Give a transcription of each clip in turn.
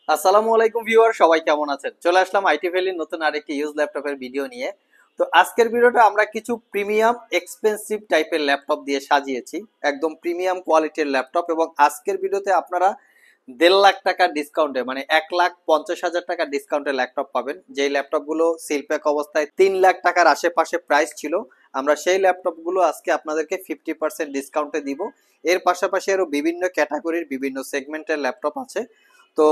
আসসালামু আলাইকুম ভিউয়ার, সবাই কেমন আছেন? চলে আসলাম আইটি ভ্যালির নতুন আরেকটি ইউজ ল্যাপটপের ভিডিও নিয়ে। তো আজকের ভিডিওটা আমরা কিছু প্রিমিয়াম এক্সপেন্সিভ টাইপের ল্যাপটপ দিয়ে সাজিয়েছি, একদম প্রিমিয়াম কোয়ালিটির ল্যাপটপ। এবং আজকের ভিডিওতে আপনারা 1.5 লাখ টাকার ডিসকাউন্টে, মানে 1,50,000 টাকার ডিসকাউন্টে ল্যাপটপ পাবেন। যেই ল্যাপটপগুলো সিলপ্যাক অবস্থায় 3 লাখ টাকার আশেপাশে প্রাইস ছিল, আমরা সেই ল্যাপটপগুলো আজকে আপনাদেরকে 50% ডিসকাউন্টে দিব। এর পাশাপাশি আরো বিভিন্ন ক্যাটাগরির বিভিন্ন সেগমেন্টের ল্যাপটপ আছে। তো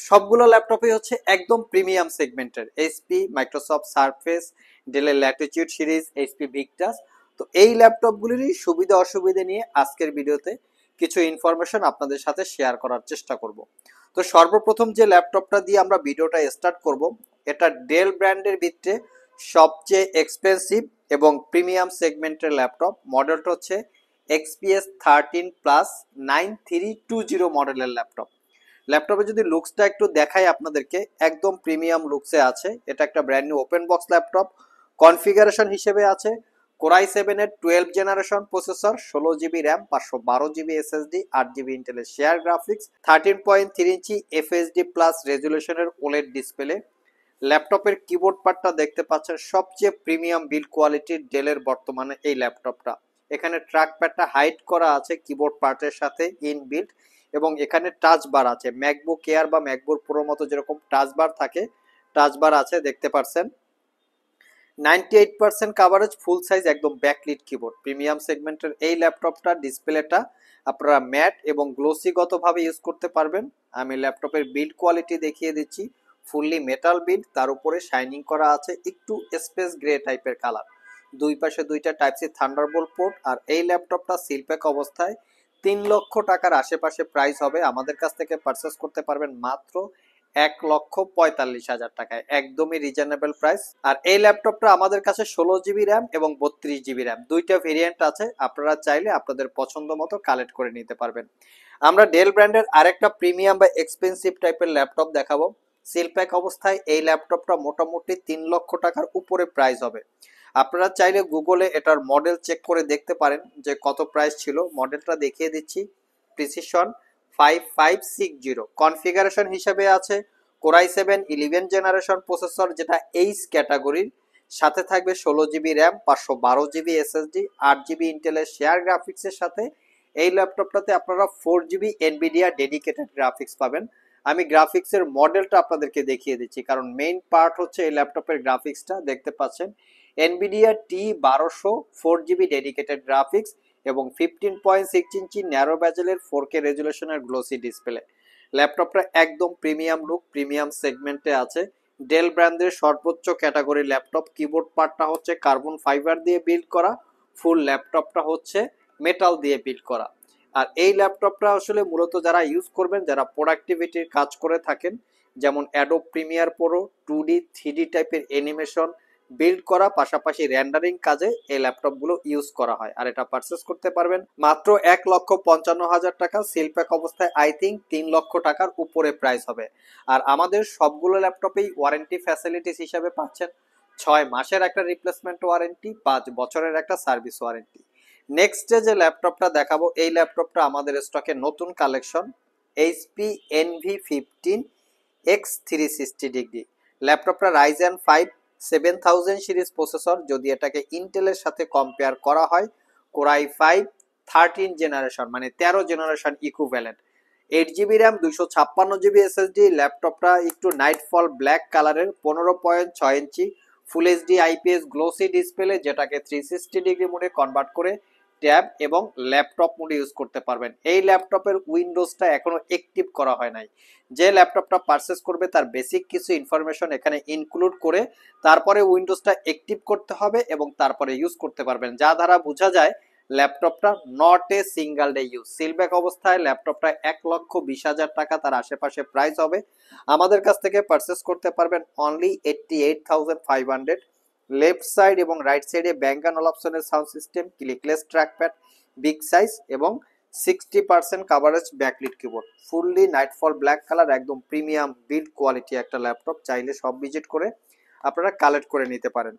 সবগুলো ল্যাপটপই হচ্ছে একদম প্রিমিয়াম সেগমেন্টের, এইচপি, মাইক্রোসফট সারফেস, ডেলের ল্যাটিটিউড সিরিজ, এইচপি ভিক্টাস। তো এই ল্যাপটপগুলিরই সুবিধা অসুবিধা নিয়ে আজকের ভিডিওতে কিছু ইনফরমেশন আপনাদের সাথে শেয়ার করার চেষ্টা করব। তো সর্বপ্রথম যে ল্যাপটপটা দিয়ে আমরা ভিডিওটা স্টার্ট করব, এটা ডেল ব্র্যান্ডের ভিতরে সবচেয়ে এক্সপেন্সিভ এবং প্রিমিয়াম সেগমেন্টের ল্যাপটপ। মডেলটা হচ্ছে এক্সপিএস 13+9320 মডেলের ল্যাপটপ। ল্যাপটপে যদি লুকসটা একটু দেখাই আপনাদেরকে, একদম প্রিমিয়াম লুকসে আছে। এটা একটা brand new open box laptop. Configuration হিসেবে আছে কোরাই 7 এর 12 generation processor, 16 GB RAM, 512 GB SSD, 8 GB ইন্টেলের share graphics, 13.3 inch FSD plus রেজুলেশনের ওলেড ডিসপ্লে। ল্যাপটপের কিবোর্ড পার্টটা দেখতে পাচ্ছেন সবচেয়ে প্রিমিয়াম বিল্ড কোয়ালিটির ডেলের বর্তমানে এই ল্যাপটপটা। এখানে ট্র্যাক প্যাডটা হাইড করা আছে কিবোর্ড পার্টের সাথে ইনবিল্ট, এবং এখানে টাচ বার আছে, ম্যাকবুক এয়ার বা ম্যাকবুক প্রো মতো যেরকম টাচ বার থাকে, টাচ বার আছে দেখতে পাচ্ছেন। 98% কাভারেজ, ফুল সাইজ, একদম ব্যাকলিট কিবোর্ড। প্রিমিয়াম সেগমেন্টের এই ল্যাপটপটা ডিসপ্লেটা আপনারা ম্যাট এবং গ্লোসিগতভাবে ইউজ করতে পারবেন। আমি ল্যাপটপের বিল্ড কোয়ালিটি দেখিয়ে দিচ্ছি, ফুললি মেটাল বিল্ড, তার উপরে শাইনিং করা আছে একটু স্পেস গ্রে টাইপের কালার। দুই পাশে দুইটা টাইপ সি থান্ডারবোল্ট পোর্ট। আর এই ল্যাপটপটা সিলপ্যাক অবস্থায় 3 লক্ষ টাকার আশেপাশে প্রাইস হবে। আমাদের কাছ থেকে পারচেস করতে পারবেন মাত্র 1,45,000 টাকায়, একদমই রিজনেবল প্রাইস। আর এই ল্যাপটপটা আমাদের কাছে 16 জিবি র্যাম এবং 32 জিবি র্যাম, দুইটা ভেরিয়েন্ট আছে। আপনারা চাইলে আপনাদের পছন্দ মতো কালেক্ট করে নিতে পারবেন। আমরা ডেল ব্র্যান্ডের আরেকটা প্রিমিয়াম বা এক্সপেন্সিভ টাইপের ল্যাপটপ দেখাবো। সিলপ্যাক অবস্থায় এই ল্যাপটপটা মোটামুটি 3 লক্ষ টাকার উপরে প্রাইস হবে। আপনারা চাইলে গুগলে এটার মডেল চেক করে দেখতে পারেন যে কত প্রাইস ছিল। মডেলটা দেখিয়ে দিচ্ছি, প্রিসিশন 5560। কনফিগারেশন হিসেবে আছে কোরাই 7 11 জেনারেশন প্রসেসর, যেটা এইচ ক্যাটাগরির, সাথে থাকবে 16 GB RAM, 512 GB SSD, 8 GB ইন্টেলের শেয়ার গ্রাফিক্সের সাথে। এই ল্যাপটপটাতে আপনারা 4 জিবি এনভিডিয়া ডেডিকেটেড গ্রাফিক্স পাবেন। আমি গ্রাফিক্সের মডেলটা আপনাদেরকে দেখিয়ে দিচ্ছি, কারণ মেইন পার্ট হচ্ছে এই ল্যাপটপের গ্রাফিক্সটা। দেখতে পাচ্ছেন Nvidia T1200 4 GB dedicated graphics এবং 15.6 ইঞ্চি ন্যারো ব্যাজেলের 4K রেজুলেশনের গ্লোসি ডিসপ্লে। ল্যাপটপটা একদম প্রিমিয়াম লুক, প্রিমিয়াম সেগমেন্টে আছে। ডেল ব্র্যান্ডের সর্বোচ্চ ক্যাটাগরি ল্যাপটপ। কিবোর্ড পার্টটা হচ্ছে কার্বন ফাইবার দিয়ে বিল্ড করা, ফুল ল্যাপটপটা হচ্ছে মেটাল দিয়ে বিল্ড করা। আর এই ল্যাপটপটা আসলে মূলত যারা ইউজ করবেন, যারা প্রোডাক্টিভিটির কাজ করে থাকেন, যেমন Adobe Premiere Pro, 2D 3D টাইপের অ্যানিমেশন বিল্ড করা, পাশাপাশি রেন্ডারিং কাজে এই ল্যাপটপগুলো ইউজ করা হয়। আর এটা পারচেস করতে পারবেন মাত্র 1,55,000 টাকা। সিলপ্যাক অবস্থায় আই থিঙ্ক 3 লক্ষ টাকার উপরে প্রাইস হবে। আর আমাদের সবগুলো ল্যাপটপেই ওয়ারেন্টি ফ্যাসিলিটিস হিসাবে পাচ্ছেন 6 মাসের একটা রিপ্লেসমেন্ট ওয়ারেন্টি, 5 বছরের একটা সার্ভিস ওয়ারেন্টি। নেক্সট যে ল্যাপটপটা দেখাবো, এই ল্যাপটপটা আমাদের স্টকে নতুন কালেকশন, এইচপি NV15X360 ল্যাপটপটা রাইজেন 5 7000 সিরিজ প্রসেসর। যদি এটাকে ইন্টেলের সাথে কম্পেয়ার করা হয়, কোরাই 5 13 জেনারেশন, মানে 13 generation equivalent, 8 GB RAM, 256 GB SSD. ল্যাপটপটা একটু নাইটফল ব্ল্যাক কালারের, 15.6 inch full HD IPS glossy display, যেটাকে 360 মোডে কনভার্ট করে ট্যাব এবং ল্যাপটপ মোডে ইউজ করতে পারবেন। এই ল্যাপটপের উইন্ডোজটা এখনো অ্যাক্টিভ করা হয় নাই। যে ল্যাপটপটা পারচেস করবে তার বেসিক কিছু ইনফরমেশন এখানে ইনক্লুড করে তারপরে উইন্ডোজটা অ্যাক্টিভ করতে হবে এবং তারপরে ইউজ করতে পারবেন, যা দ্বারা বোঝা যায় ল্যাপটপটা not a single day use. Seal pack অবস্থায় ল্যাপটপটা 1,20,000 টাকা তার আশেপাশে প্রাইস হবে। আমাদের কাছ থেকে পারচেস করতে পারবেন অনলি 88,500। লেফট সাইড এবং রাইট সাইডে ব্যাঙ্ক অ্যান্ড অপশনের sound system, clickless trackpad, big size এবং 60% coverage backlit keyboard, fully nightfall black colour, একদম প্রিমিয়াম বিল্ড কোয়ালিটি একটা ল্যাপটপ। চাইলে সব ভিজিট করে আপনারা কালেক্ট করে নিতে পারেন।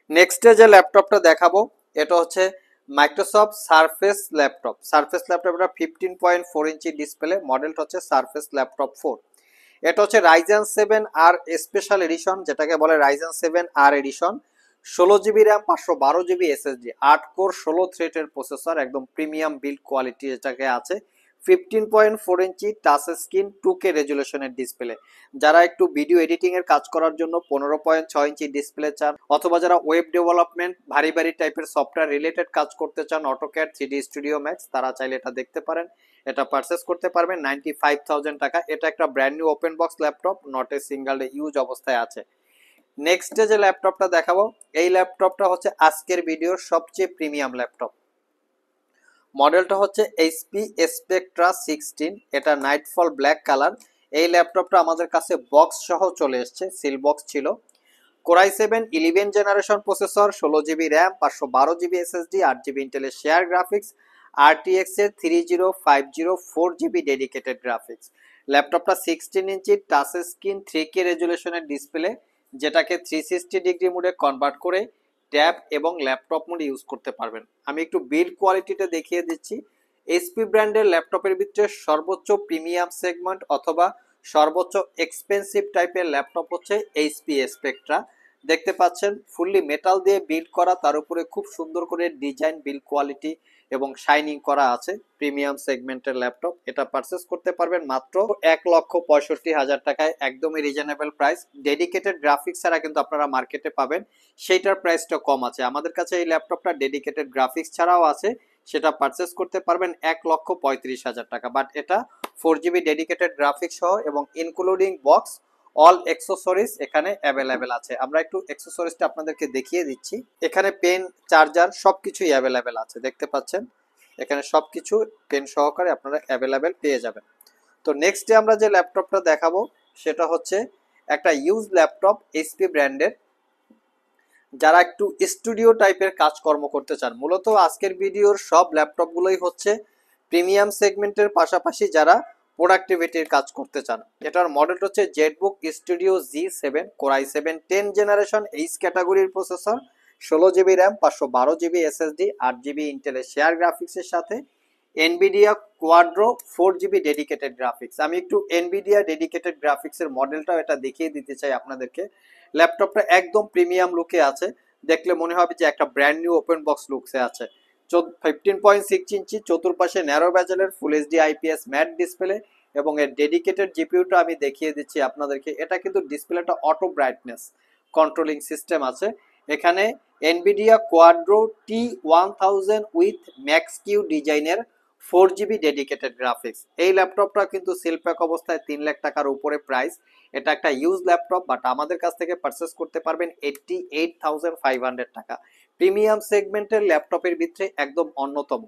নেক্সটে যে ল্যাপটপটা দেখাবো, এটা হচ্ছে Microsoft surface laptop. Surface laptop, এটা 15.4 ইঞ্চি ডিসপ্লে, মডেলটা হচ্ছে সারফেস ল্যাপটপ 4। এটা হচ্ছে রাইজেন 7 আর স্পেশাল এডিশন, যেটাকে বলে রাইজেন 7 আর edition. 16 GB RAM, 512 GB SSD, 8 core 16 থ্রেডের প্রসেসর, একদম প্রিমিয়াম বিল্ড কোয়ালিটি যেটাকে আছে। 15.4 ইঞ্চি টাচ স্ক্রিন, 2K রেজুলেশনের ডিসপ্লে। যারা একটু ভিডিও এডিটিং এর কাজ করার জন্য 15.6 ইঞ্চি ডিসপ্লে চান, অথবা যারা ওয়েব ডেভেলপমেন্ট ভারী ভারী টাইপের সফটওয়্যার রিলেটেড কাজ করতে চান, অটোক্যাড, 3D স্টুডিও ম্যাক্স, তারা চাইলে এটা দেখতে পারেন। এটা পারচেস করতে পারবেন 95,000 টাকা। এটা একটা brand new open box laptop, not a single day use অবস্থায় আছে। নেক্সট যে ল্যাপটপটা দেখাবো, এই ল্যাপটপটা হচ্ছে আজকের ভিডিওর সবচেয়ে প্রিমিয়াম ল্যাপটপ। মডেলটা হচ্ছে এইচপি স্পেকট্রা 16। এটা নাইটফল ব্ল্যাক কালার। এই ল্যাপটপটা আমাদের কাছে বক্স সহ চলে এসছে, সিল বক্স ছিল। Core i 7 11 generation processor, 16 GB RAM, 512 GB SSD, 8 GB ইন্টেলের শেয়ার গ্রাফিক্স, আরটিএক্স এর 3050 4 জিবি ডেডিকেটেড গ্রাফিক্স। ল্যাপটপটা 16 ইঞ্চি টাচ স্ক্রিন, 3K রেজুলেশনের ডিসপ্লে, যেটাকে 360 ডিগ্রি মোডে কনভার্ট করে ট্যাব এবং ল্যাপটপ মোড ইউজ করতে পারবেন। আমি একটু বিল্ড কোয়ালিটিটা দেখিয়ে দিচ্ছি। এইচপি ব্র্যান্ডের ল্যাপটপের ভিতরে সর্বোচ্চ প্রিমিয়াম সেগমেন্ট অথবা সর্বোচ্চ এক্সপেন্সিভ টাইপের ল্যাপটপ হচ্ছে এইচপি স্পেকট্রা। দেখতে পাচ্ছেন ফুললি মেটাল দিয়ে বিল্ড করা, তার উপরে খুব সুন্দর করে ডিজাইন, বিল্ড কোয়ালিটি এবং শাইনিং করা আছে। প্রিমিয়াম সেগমেন্টের ল্যাপটপ। এটা পারচেস করতে পারবেন মাত্র 1,65,000 টাকায়, একদমই রিজনেবল প্রাইস। ডেডিকেটেড গ্রাফিক্স ছাড়া কিন্তু আপনারা মার্কেটে পাবেন, সেইটার প্রাইসটা কম আছে। আমাদের কাছে এই ল্যাপটপটা ডেডিকেটেড গ্রাফিক্স ছাড়াও আছে, সেটা পারচেস করতে পারবেন 1,35,000 টাকা। বাট এটা 4 জিবি ডেডিকেটেড গ্রাফিক্স সহ এবং ইনক্লুডিং বক্স, অল অ্যাক্সেসরিজ এখানে অ্যাভেলেবেল আছে। আমরা একটু অ্যাক্সেসরিজটা আপনাদেরকে দেখিয়ে দিচ্ছি। এখানে পেন, চার্জার সবকিছুই অ্যাভেলেবেল আছে, দেখতে পাচ্ছেন। এখানে সবকিছু পেন সহকারে আপনারা অ্যাভেলেবেল পেয়ে যাবেন। তো নেক্সটে আমরা যে ল্যাপটপটা দেখাবো সেটা হচ্ছে একটা ইউজ ল্যাপটপ, এইচপি ব্র্যান্ডের। যারা একটু স্টুডিও টাইপের কাজকর্ম করতে চান, মূলত আজকের ভিডিওর সব ল্যাপটপগুলোই হচ্ছে প্রিমিয়াম সেগমেন্টের পাশাপাশি যারা প্রোডাক্টিভিটির কাজ করতে চান। এটার মডেল হচ্ছে Zenbook studio G7, core i 7 10 generation H ক্যাটাগরির processor, 16 GB RAM, 512 GB SSD, 8 GB ইন্টেলের শেয়ার গ্রাফিক্সের সাথে Nvidia Quadro 4 GB dedicated graphics. আমি একটু এনভিডিয়া ডেডিকেটেড গ্রাফিক্সের মডেলটাও এটা দেখিয়ে দিতে চাই আপনাদেরকে। ল্যাপটপটা একদম প্রিমিয়াম লুকে আছে, দেখলে মনে হবে যে একটা ব্র্যান্ড নিউ ওপেন বক্স লুকসে আছে। 15.6 ইঞ্চি চতুর্পাশে ন্যারো ব্যাজেলের full HD IPS matte display এবং এর ডেডিকেটেড জিপিইউটা আমি দেখিয়ে দিচ্ছি আপনাদেরকে। এটা কিন্তু ডিসপ্লেটা অটো ব্রাইটনেস কন্ট্রোলিং সিস্টেম আছে। এখানে Nvidia Quadro T1000 with Max Q ডিজাইনের 4 জিবি ডেডিকেটেড গ্রাফিক্স। এই ল্যাপটপটা কিন্তু সেল প্যাক অবস্থায় 3 লাখ টাকার উপরে প্রাইস। এটা একটা ইউজ ল্যাপটপ, বাট আমাদের কাছ থেকে পারচেস করতে পারবেন 88,500 টাকা। প্রিমিয়াম সেগমেন্টের ল্যাপটপের ভিতরে একদম অন্যতম।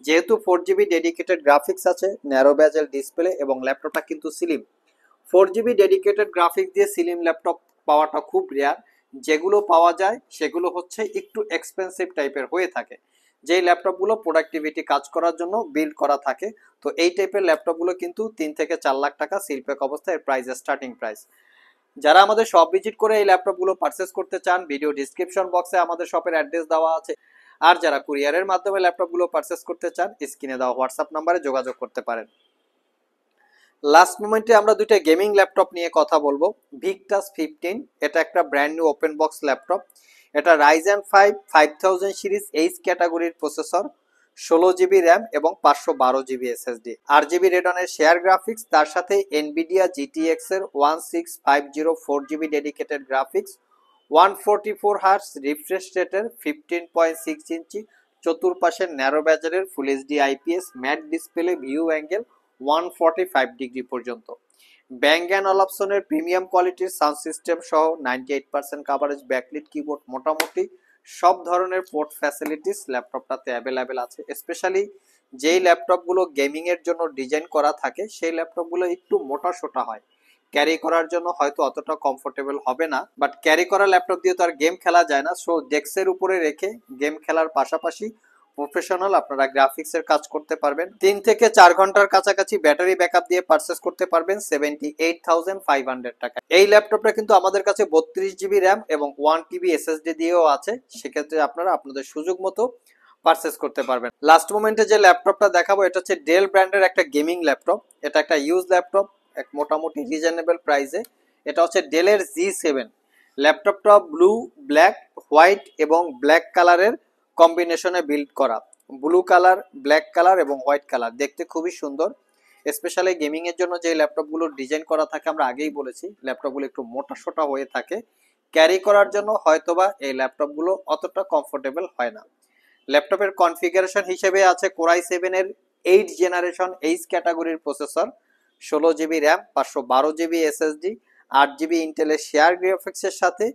যেহেতু 4 জিবি ডেডিকেটেড গ্রাফিক্স আছে, ন্যারো ব্যাজেল ডিসপ্লে এবং ল্যাপটপটা কিন্তু স্লিম। 4 জিবি ডেডিকেটেড গ্রাফিক্স দিয়ে স্লিম ল্যাপটপ পাওয়াটা খুব রেয়ার। যেগুলো পাওয়া যায় সেগুলো হচ্ছে একটু এক্সপেন্সিভ টাইপের হয়ে থাকে, যেই ল্যাপটপগুলো প্রোডাক্টিভিটি কাজ করার জন্য বিল্ড করা থাকে। তো এই টাইপের ল্যাপটপগুলো কিন্তু 3 থেকে 4 লাখ টাকা সিল প্যাক অবস্থায় প্রাইস, স্টার্টিং প্রাইস। যারা আমাদের শপ ভিজিট করে এই ল্যাপটপগুলো পারচেস করতে চান, ভিডিও ডিসক্রিপশন বক্সে আমাদের শপের অ্যাড্রেস দেওয়া আছে। আর যারা কুরিয়ারের মাধ্যমে ল্যাপটপগুলো পারচেস করতে চান, স্ক্রিনে দেওয়া হোয়াটসঅ্যাপ নাম্বারে যোগাযোগ করতে পারেন। লাস্ট মোমেন্টে আমরা দুইটা গেমিং ল্যাপটপ নিয়ে কথা বলবো। ভিক্টাস 15, এটা একটা brand new open box laptop. এটা রাইজেন 5 5000 সিরিজ এইচ ক্যাটাগরির প্রসেসর, 16 জিবি র্যাম এবং 512 জিবি এসএসডি, 8 জিবি রেডনের শেয়ার গ্রাফিক্স, তার সাথে এনভিডিয়া জিটিএক্স এর 1650 4 GB dedicated graphics, 144 hertz refresh রেটের 15.6 ইঞ্চি চতুর্পাশের ন্যারো ব্যাজারের full HD IPS matte display, view angle 145 degree পর্যন্ত। ব্যাং অ্যান্ড অলাপসনের প্রিমিয়াম কোয়ালিটির সাউন্ড সিস্টেম সহ 98% কাভারেজ, ব্যাকলিট কিবোর্ড, মোটামুটি সব ধরনের পোর্ট ফ্যাসিলিটিস ল্যাপটপটাতে অ্যাভেলেবেল আছে। স্পেশালি যেই ল্যাপটপগুলো গেমিং এর জন্য ডিজাইন করা থাকে, সেই ল্যাপটপগুলো একটু মোটা সোটা হয়, ক্যারি করার জন্য হয়তো অতটা কমফোর্টেবল হবে না। বাট ক্যারি করা ল্যাপটপ দিয়ে তো আর গেম খেলা যায় না, সো ডেস্কের উপরে রেখে গেম খেলার পাশাপাশি প্রফেশনাল আপনারা গ্রাফিক্স এর কাজ করতে পারবেন। 3 থেকে 4 ঘন্টার কাছাকাছি ব্যাটারি ব্যাকআপ দিয়ে পারচেস করতে পারবেন 78,500 টাকা। এই ল্যাপটপটা কিন্তু আমাদের কাছে 32 জিবি র্যাম এবং 1 TB এসএসডি দিয়েও আছে, সেক্ষেত্রে আপনারা আপনাদের সুযোগ মতো পারচেস করতে পারবেন। লাস্ট মোমেন্টে যে ল্যাপটপটা দেখাবো এটা হচ্ছে ডেল ব্র্যান্ডের একটা গেমিং ল্যাপটপ। এটা একটা ইউজ ল্যাপটপ, এক মোটামুটি রিজনেবল প্রাইসে। এটা হচ্ছে ডেলের G7 ল্যাপটপটা ব্লু, ব্ল্যাক, হোয়াইট এবং ব্ল্যাক কালারের কম্বিনেশনে বিল্ড করা। ব্লু কালার, ব্ল্যাক কালার এবং হোয়াইট কালার দেখতে খুবই সুন্দর। স্পেশালি গেমিং এর জন্য যে ল্যাপটপগুলো ডিজাইন করা থাকে, আমরা আগেই বলেছি ল্যাপটপগুলো একটু মোটা সোটা হয়ে থাকে, ক্যারি করার জন্য হয়তোবা এই ল্যাপটপগুলো অতটা কমফোর্টেবল হয় না। ল্যাপটপের কনফিগারেশন হিসেবে আছে কোরাই 7 এর 8 জেনারেশন এইচ ক্যাটাগরির processor, 16 GB RAM, 512 GB SSD, 8 GB ইন্টেলের শেয়ার গ্রাফিক্সের সাথে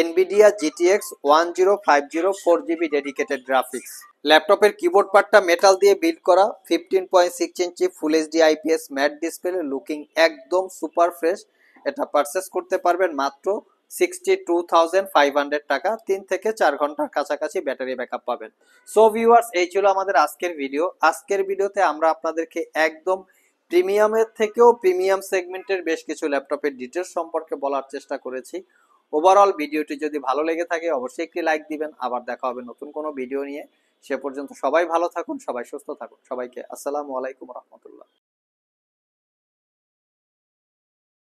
Nvidia GTX 1050 4 GB dedicated graphics. ল্যাপটপের কিবোর্ড পার্টটা মেটাল দিয়ে বিল্ড করা, 15.6 inch full HD IPS matte display, looking একদম সুপার ফ্রেশ। এটা পারচেস করতে পারবেন মাত্র 62,500 টাকা। 3 থেকে 4 ঘন্টার কাছাকাছি ব্যাটারি ব্যাকআপ পাবেন। সো ভিউয়ার্স, এই ছিল আমাদের আজকের ভিডিও। আজকের ভিডিওতে আমরা আপনাদেরকে একদম প্রিমিয়ামের থেকেও প্রিমিয়াম সেগমেন্টের বেশ কিছু ল্যাপটপের ডিটেলস সম্পর্কে বলার চেষ্টা করেছি। ওভারঅল ভিডিওটি যদি ভালো লেগে থাকে অবশ্যই একটি লাইক দিবেন। আবার দেখা হবে নতুন কোনো ভিডিও নিয়ে। সে পর্যন্ত সবাই ভালো থাকুন, সবাই সুস্থ থাকুন। সবাইকে আসসালামু আলাইকুম রহমতুল্লাহ।